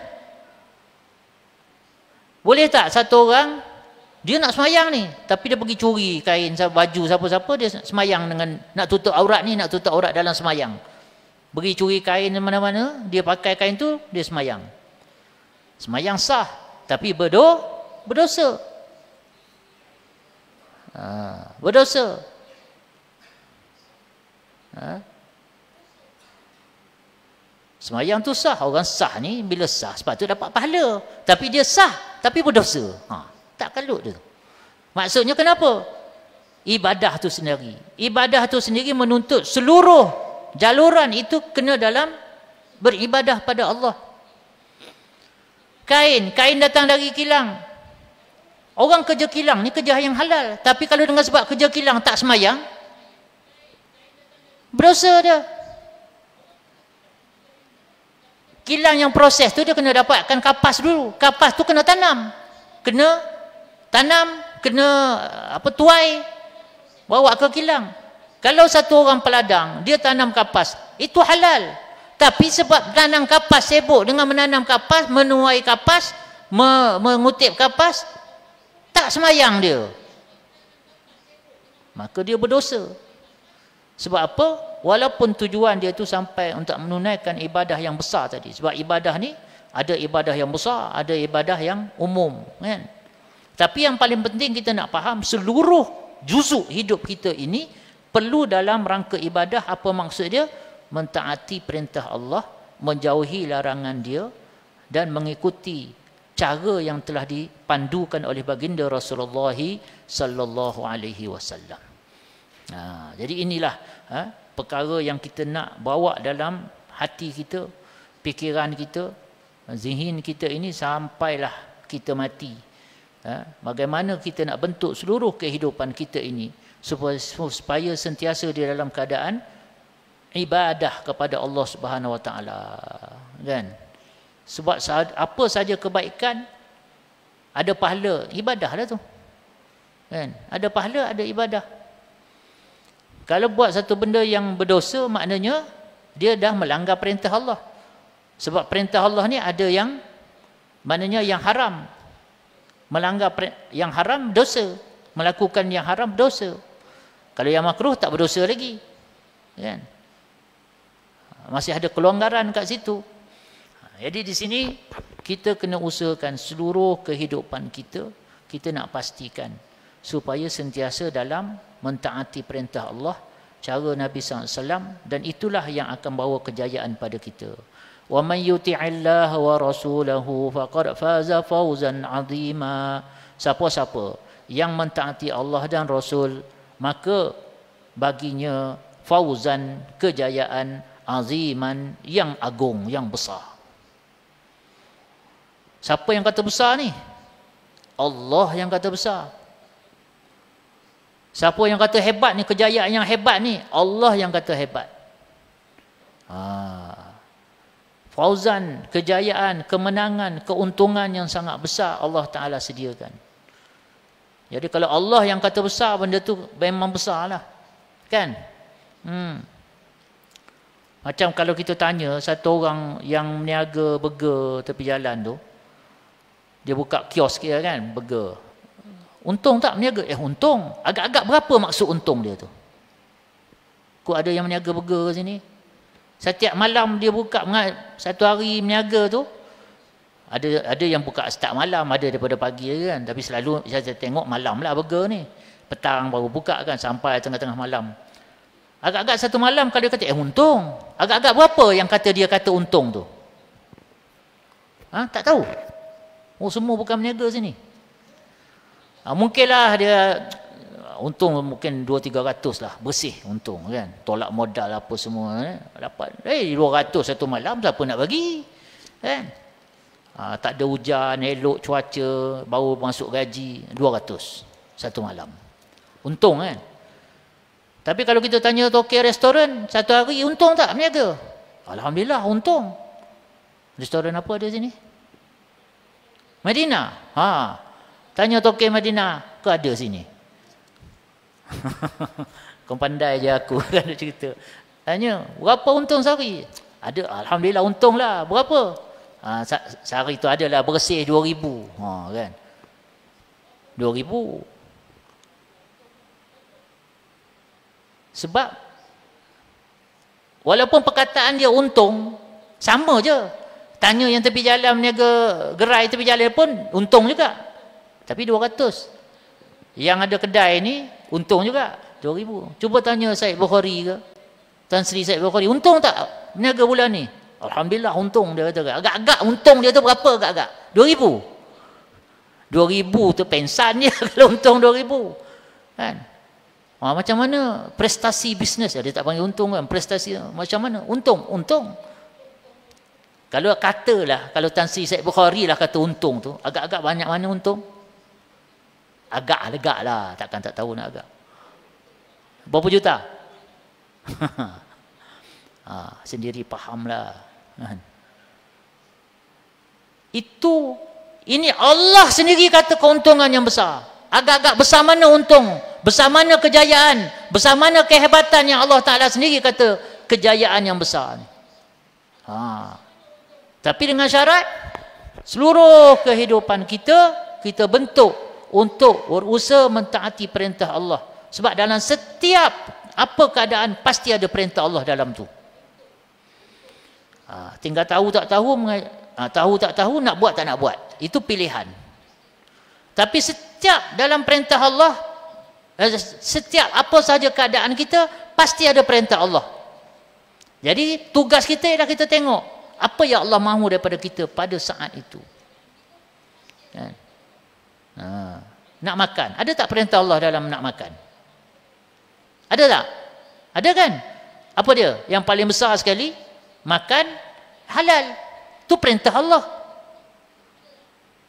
Boleh tak satu orang dia nak semayang ni tapi dia pergi curi kain, baju siapa-siapa, dia semayang dengan nak tutup aurat ni, nak tutup aurat dalam semayang. Pergi curi kain mana-mana, dia pakai kain tu, dia semayang. Semayang sah tapi berdosa. Berdosa. Semayang tu sah. Orang sah ni bila sah sebab tu dapat pahala, tapi dia sah tapi berdosa. Tak kalut dia. Maksudnya kenapa? Ibadah tu sendiri menuntut seluruh jaluran itu kena dalam beribadah pada Allah. Kain datang dari kilang. Orang kerja kilang ni kerja yang halal, tapi kalau dengan sebab kerja kilang tak semayang, berdosa dia. Kilang yang proses tu dia kena dapatkan kapas dulu. Kapas tu kena tanam, tuai, bawa ke kilang. Kalau satu orang peladang dia tanam kapas, itu halal. Tapi sebab tanam kapas sibuk dengan menanam kapas, menuai kapas, mengutip kapas, tak semayang dia, maka dia berdosa. Sebab apa? Walaupun tujuan dia tu sampai untuk menunaikan ibadah yang besar tadi. Sebab ibadah ni ada ibadah yang besar, ada ibadah yang umum, kan? Tapi yang paling penting kita nak faham seluruh juzuk hidup kita ini perlu dalam rangka ibadah. Apa maksud dia? Mentaati perintah Allah, menjauhi larangan dia dan mengikuti cara yang telah dipandukan oleh baginda Rasulullah sallallahu alaihi wasallam. Jadi inilah perkara yang kita nak bawa dalam hati kita, fikiran kita, zihin kita ini sampailah kita mati. Bagaimana kita nak bentuk seluruh kehidupan kita ini supaya sentiasa di dalam keadaan ibadah kepada Allah Subhanahu Wa Taala, kan? Sebab apa saja kebaikan ada pahala, ibadah lah tu, kan? Ada pahala, ada ibadah. Kalau buat satu benda yang berdosa, maknanya dia dah melanggar perintah Allah. Sebab perintah Allah ni ada yang maknanya yang haram. Melanggar yang haram dosa, melakukan yang haram dosa. Kalau yang makruh tak berdosa lagi, kan? Masih ada kelonggaran kat situ. Jadi di sini kita kena usahakan seluruh kehidupan kita, kita nak pastikan supaya sentiasa dalam mentaati perintah Allah, cara Nabi SAW, dan itulah yang akan bawa kejayaan pada kita. Wa man yuti'illaha wa rasulahu faqad faza fawzan 'azima. Siapa-siapa yang mentaati Allah dan Rasul, maka baginya fauzan, kejayaan, aziman, yang agung, yang besar. Siapa yang kata besar ni? Allah yang kata besar. Siapa yang kata hebat ni, kejayaan yang hebat ni? Allah yang kata hebat. Fauzan, kejayaan, kemenangan, keuntungan yang sangat besar Allah Ta'ala sediakan. Jadi kalau Allah yang kata besar, benda tu memang besar lah, kan? Macam kalau kita tanya satu orang yang meniaga burger tepi jalan tu, dia buka kios dia kan, burger. Untung tak meniaga? Untung. Agak-agak berapa maksud untung dia tu? Kok ada yang meniaga burger sini? Setiap malam dia buka, satu hari meniaga tu, ada yang buka start malam, ada daripada pagi kan. Tapi selalu saya tengok malam lah burger ni. Petang baru buka kan, sampai tengah-tengah malam. Agak-agak satu malam kalau dia kata, untung. Agak-agak berapa yang kata dia kata untung tu? Tak tahu. Semua bukan meniaga sini. Mungkinlah dia untung mungkin 200-300 lah, bersih untung kan. Tolak modal apa semua dapat. 200 satu malam siapa nak bagi? Kan? Tak ada hujan, elok cuaca, baru masuk gaji, 200 satu malam. Untung kan? Tapi kalau kita tanya tokek restoran, satu hari untung tak meniaga? Alhamdulillah untung. Restoran apa ada sini? Madinah. Tanya tokek Madinah, ke ada sini? Kau pandai je aku kan cerita. Tanya, berapa untung sehari? Ada, alhamdulillah untung lah. Berapa? Sehari tu adalah bersih 2,000. Kan? 2,000. Sebab walaupun perkataan dia untung, sama je. Tanya yang tepi jalan meniaga gerai tepi jalan pun untung juga. Tapi 200. Yang ada kedai ni untung juga 2,000. Cuba tanya Syed Bukhari ke, Tan Sri Syed Bukhari, untung tak meniaga bulan ni? Alhamdulillah untung dia kata. Agak-agak untung dia tu berapa agak-agak? 2,000. 2,000 tu pensan dia kalau untung 2,000. Kan? Macam mana prestasi bisnes? Dia tak panggil untung kan? Prestasi macam mana? Untung. Kalau katalah, kalau Tan Sri Syed Bukhari lah kata untung tu, agak-agak banyak mana untung? Agak lah, takkan tak tahu nak agak. Berapa juta? Sendiri fahamlah. Ini Allah sendiri kata keuntungan yang besar. Agak-agak besar mana untung? Besar mana kejayaan? Besar mana kehebatan yang Allah Ta'ala sendiri kata kejayaan yang besar ni? Tapi dengan syarat seluruh kehidupan kita bentuk untuk berusaha mentaati perintah Allah. Sebab dalam setiap Apa keadaan, pasti ada perintah Allah dalam tu. Tinggal tahu tak tahu, tahu tak tahu, nak buat tak nak buat. Itu pilihan. Tapi setiap dalam perintah Allah, setiap apa sahaja keadaan kita, pasti ada perintah Allah. Jadi tugas kita ialah kita tengok apa yang Allah mahu daripada kita pada saat itu. Kan? Nak makan, ada tak perintah Allah dalam nak makan? Ada tak? Ada kan? Apa dia? Yang paling besar sekali, makan halal. Itu perintah Allah.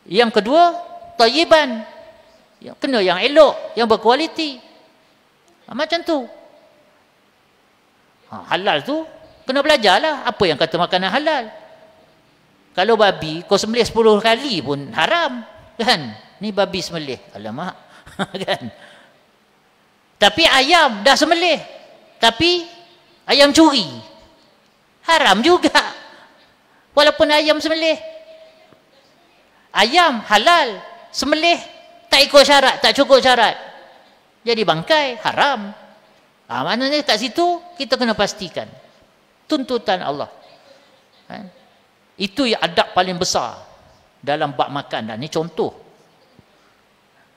Yang kedua, tayyiban. Kena yang elok, yang berkualiti. Macam tu. Halal tu, kena belajarlah apa yang kata makanan halal. Kalau babi, kau sembelih 10 kali pun haram. Kan? Ni babi sembelih. Alamak. Kan? Tapi ayam dah sembelih. Tapi ayam curi. Haram juga. Walaupun ayam sembelih. Ayam halal, sembelih tak ikut syarat, tak cukup syarat. Jadi bangkai, haram. Maknanya kat situ kita kena pastikan tuntutan Allah. Itu yang adab paling besar dalam bab makan. Dan ini contoh.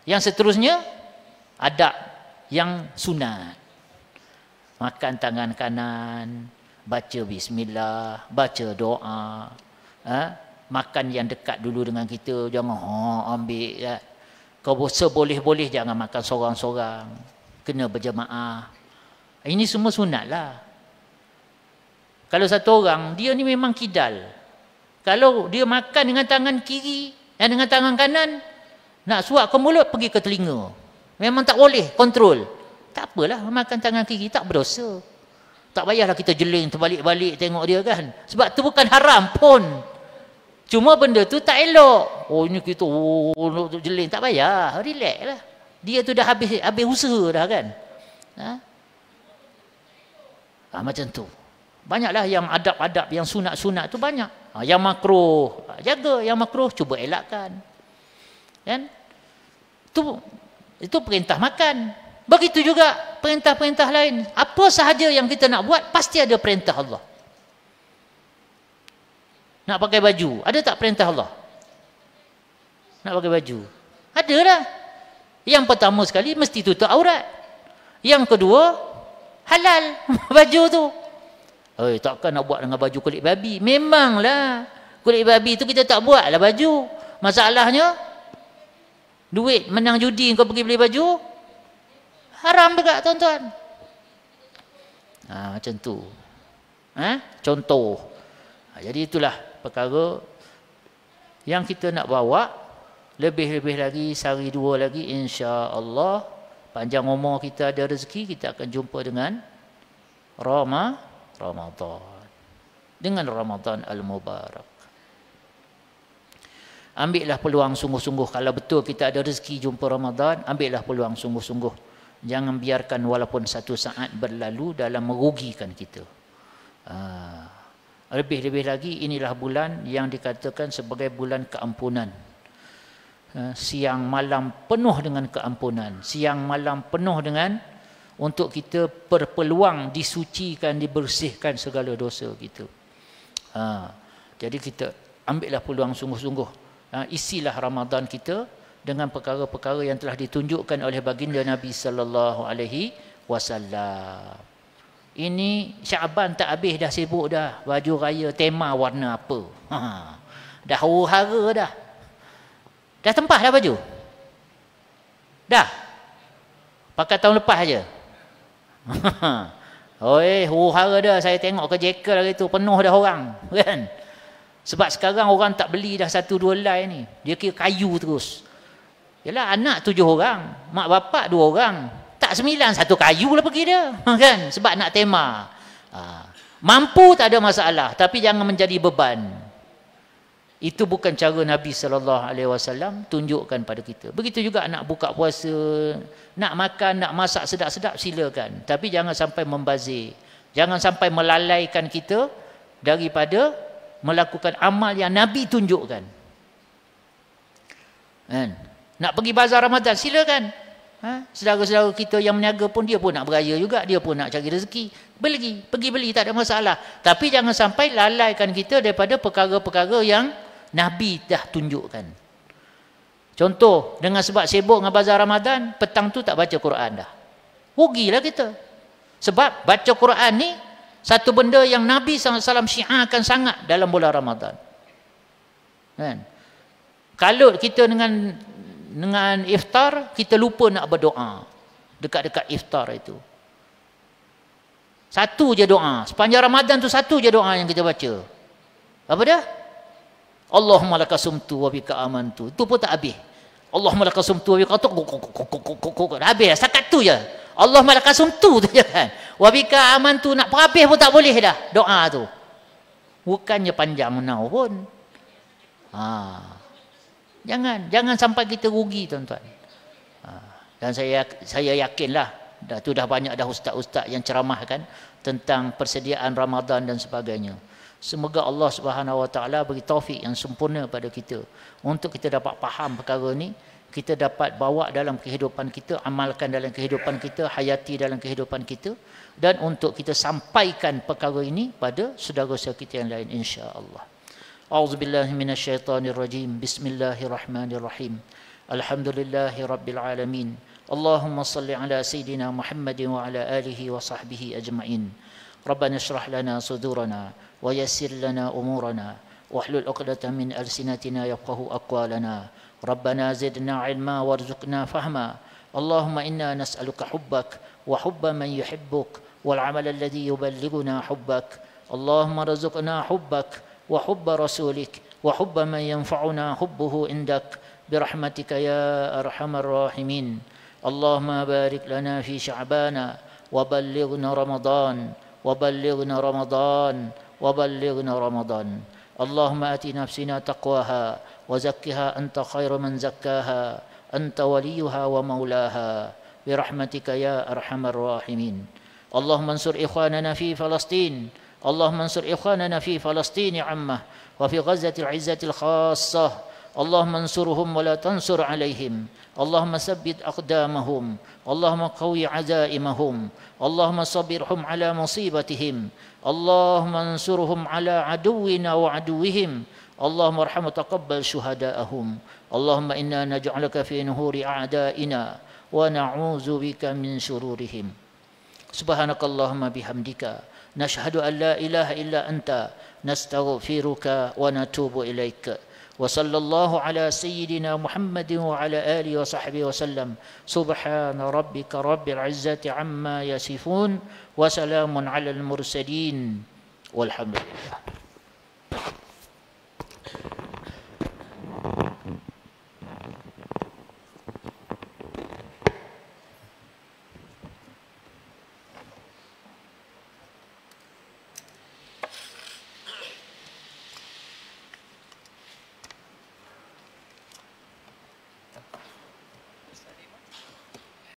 Yang seterusnya, adab yang sunat. Makan tangan kanan, baca bismillah, baca doa. Makan yang dekat dulu dengan kita, jangan ambil ya. Kau seboleh-boleh jangan makan sorang-sorang, kena berjemaah. Ini semua sunat lah. Kalau satu orang, dia ni memang kidal. Kalau dia makan dengan tangan kiri dan dengan tangan kanan, nak suap ke mulut, pergi ke telinga. Memang tak boleh kontrol. Tak apalah, makan tangan kiri tak berdosa. Tak payahlah kita jeling terbalik-balik tengok dia kan. Sebab tu bukan haram pun. Cuma benda tu tak elok. Oh ini kita jeling, tak payah. Relax lah. Dia tu dah habis usaha dah kan. Macam tu. Banyaklah yang adab-adab yang sunat-sunat tu banyak. Yang makruh, jaga. Yang makruh, cuba elakkan. Kan? Itu perintah makan. Begitu juga perintah-perintah lain. Apa sahaja yang kita nak buat, pasti ada perintah Allah. Nak pakai baju, ada tak perintah Allah? Nak pakai baju? Ada lah. Yang pertama sekali, mesti tutup aurat. Yang kedua, halal baju tu. Takkan nak buat dengan baju kulit babi. Memanglah kulit babi tu kita tak buat lah baju. Masalahnya duit menang judi kau pergi beli baju, haram juga tuan-tuan. Macam tu. Contoh. Jadi itulah perkara yang kita nak bawa. Lebih-lebih lagi, sehari dua lagi insya-Allah, panjang umur kita, ada rezeki, kita akan jumpa dengan Ramadan. Dengan Ramadan Al-Mubarak. Ambillah peluang sungguh-sungguh. Kalau betul kita ada rezeki jumpa Ramadan, ambillah peluang sungguh-sungguh. Jangan biarkan walaupun satu saat berlalu dalam merugikan kita. Lebih-lebih lagi, inilah bulan yang dikatakan sebagai bulan keampunan. Siang malam penuh dengan keampunan. Siang malam penuh dengan untuk kita berpeluang disucikan, dibersihkan segala dosa kita. Jadi kita ambillah peluang sungguh-sungguh. Isilah Ramadan kita dengan perkara-perkara yang telah ditunjukkan oleh baginda Nabi sallallahu alaihi wasallam. Ini Syaban tak habis dah sibuk dah. Baju raya tema warna apa? Dah huru-hara dah. Dah tempah dah baju? Dah? Pakai tahun lepas aja. Huru-hara dah. Saya tengok ke jekel hari tu penuh dah orang. Kan? Sebab sekarang orang tak beli dah 1-2 helai ni. Dia kira kayu terus. Yalah, anak 7 orang. Mak bapak 2 orang. Tak 9, 1 kayu lah pergi dia. Kan? Sebab nak tema. Mampu tak ada masalah. Tapi jangan menjadi beban. Itu bukan cara Nabi SAW tunjukkan pada kita. Begitu juga nak buka puasa, nak makan, nak masak sedap-sedap, silakan. Tapi jangan sampai membazir. Jangan sampai melalaikan kita daripada melakukan amal yang Nabi tunjukkan. Nak pergi bazar Ramadan, silakan. Saudara-saudara kita yang meniaga pun dia pun nak beraya juga, dia pun nak cari rezeki. Pergi beli, tak ada masalah. Tapi jangan sampai lalaikan kita daripada perkara-perkara yang Nabi dah tunjukkan. Contoh, dengan sebab sibuk dengan bazar Ramadan, petang tu tak baca Quran dah. Rugilah kita. Sebab baca Quran ni satu benda yang Nabi SAW syiarkan sangat dalam bulan Ramadan. Kan? Kalau kita dengan iftar, kita lupa nak berdoa dekat-dekat iftar itu. Satu je doa. Sepanjang Ramadan tu satu je doa yang kita baca. Apa dia? Allahumma laka sumtu wa bika amantu. Itu pun tak habis. Allahumma laka sumtu wa bika habis. Setakat tu je. Allahumma laka sumtu tu je kan. Wa bika amantu, nak perhabis pun tak boleh dah doa tu. Bukannya panjang menau pun. Jangan sampai kita rugi, tuan-tuan. Dan saya yakinlah dah banyak dah ustaz-ustaz yang ceramahkan tentang persediaan Ramadan dan sebagainya. Semoga Allah Subhanahu Wa Taala bagi taufik yang sempurna pada kita untuk kita dapat faham perkara ni, kita dapat bawa dalam kehidupan kita, amalkan dalam kehidupan kita, hayati dalam kehidupan kita, dan untuk kita sampaikan perkara ini pada saudara-saudara kita yang lain, insya-Allah. أعوذ بالله من الشيطان الرجيم بسم الله الرحمن الرحيم الحمد لله رب العالمين اللهم صل على سيدنا محمد وعلى آله وصحبه أجمعين ربنا اشرح لنا صدورنا ويسر لنا أمورنا واحلل عقدة من ألسنتنا يفقهوا أقوالنا ربنا زدنا علما وارزقنا فهما اللهم إنا نسألك حبك وحب من يحبك والعمل الذي يبلغنا حبك اللهم ارزقنا حبك وحب رسولك وحب من ينفعنا حبه عندك برحمتك يا أرحم الراحمين اللهم بارك لنا في شعبان وبلغنا رمضان وبلغنا رمضان وبلغنا رمضان اللهم آت نفسنا تقواها وزكها أنت خير من زكاها أنت وليها ومولاها برحمتك يا أرحم الراحمين اللهم انصر إخواننا في فلسطين اللهم انصر إخواننا في فلسطين عامة وفي غزة العزة الخاصة اللهم انصرهم ولا تنصر عليهم اللهم ثبت أقدامهم اللهم قوي عزائمهم اللهم صبرهم على مصيبتهم اللهم انصرهم على عدونا وعدوهم اللهم ارحم وتقبل شهداءهم اللهم إنا نجعلك في نهور أعدائنا ونعوذ بك من شرورهم سبحانك اللهم بحمدك نشهد أن لا إله إلا أنت نستغفرك ونتوب إليك وصلى الله على سيدنا محمد وعلى آله وصحبه وسلم سبحان ربك رب العزة عما يصفون وسلام على المرسلين والحمد لله.